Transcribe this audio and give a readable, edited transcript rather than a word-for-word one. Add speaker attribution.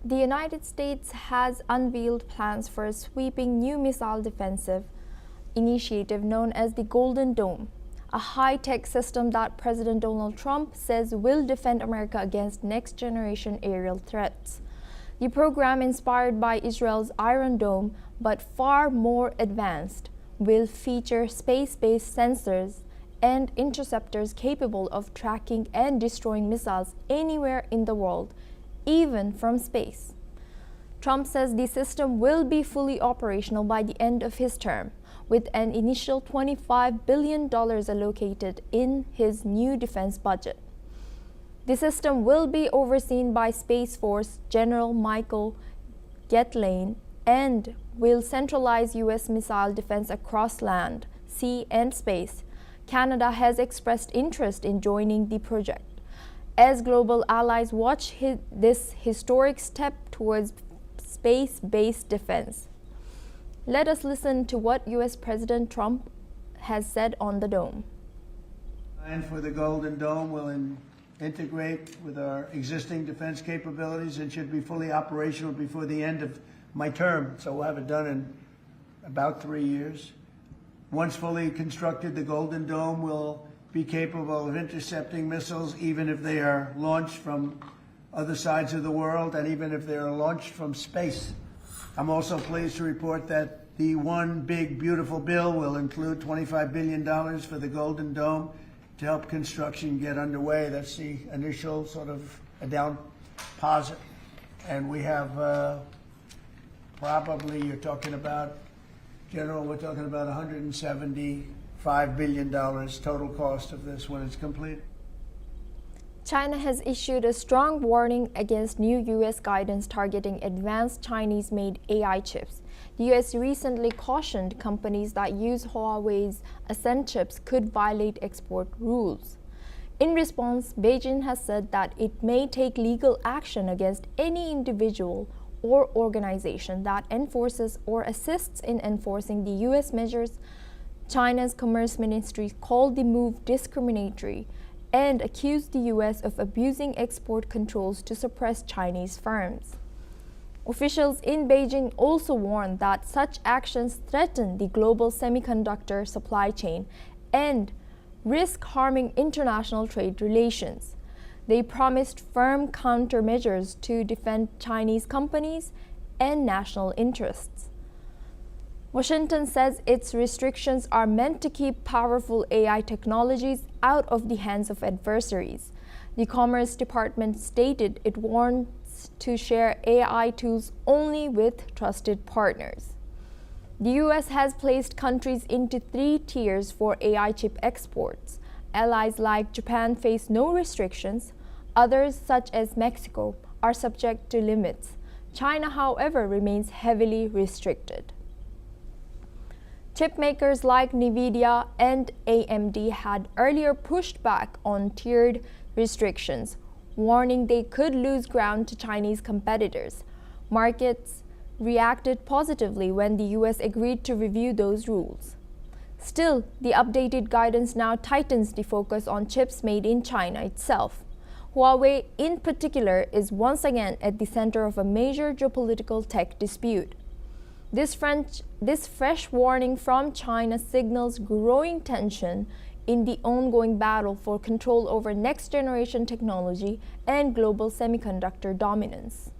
Speaker 1: The United States has unveiled plans for a sweeping new missile defensive initiative known as the Golden Dome, a high-tech system that President Donald Trump says will defend America against next-generation aerial threats. The program, inspired by Israel's Iron Dome but far more advanced, will feature space-based sensors and interceptors capable of tracking and destroying missiles anywhere in the world, even from space. Trump says the system will be fully operational by the end of his term, with an initial $25 billion allocated in his new defense budget. The system will be overseen by Space Force General Michael Getlain and will centralize U.S. missile defense across land, sea, and space. Canada has expressed interest in joining the project, as global allies watch this historic step towards space-based defense. Let us listen to what U.S. President Trump has said on the dome.
Speaker 2: And for the Golden Dome will integrate with our existing defense capabilities and should be fully operational before the end of my term. So we'll have it done in about 3 years. Once fully constructed, the Golden Dome will be capable of intercepting missiles even if they are launched from other sides of the world and even if they are launched from space. I'm also pleased to report that the One Big Beautiful Bill will include $25 billion for the Golden Dome to help construction get underway. That's the initial sort of a down deposit. And we have probably, you're talking about, General, we're talking about $175 billion total cost of this when it's complete.
Speaker 1: China has issued a strong warning against new U.S. guidance targeting advanced Chinese-made AI chips. The U.S. recently cautioned companies that use Huawei's Ascend chips could violate export rules. In response, Beijing has said that it may take legal action against any individual or organization that enforces or assists in enforcing the U.S. measures. China's Commerce Ministry called the move discriminatory and accused the U.S. of abusing export controls to suppress Chinese firms. Officials in Beijing also warned that such actions threaten the global semiconductor supply chain and risk harming international trade relations. They promised firm countermeasures to defend Chinese companies and national interests. Washington says its restrictions are meant to keep powerful AI technologies out of the hands of adversaries. The Commerce Department stated it wants to share AI tools only with trusted partners. The U.S. has placed countries into 3 tiers for AI chip exports. Allies like Japan face no restrictions. Others, such as Mexico, are subject to limits. China, however, remains heavily restricted. Chip makers like NVIDIA and AMD had earlier pushed back on tiered restrictions, warning they could lose ground to Chinese competitors. Markets reacted positively when the U.S. agreed to review those rules. Still, the updated guidance now tightens the focus on chips made in China itself. Huawei, in particular, is once again at the center of a major geopolitical tech dispute. This fresh warning from China signals growing tension in the ongoing battle for control over next-generation technology and global semiconductor dominance.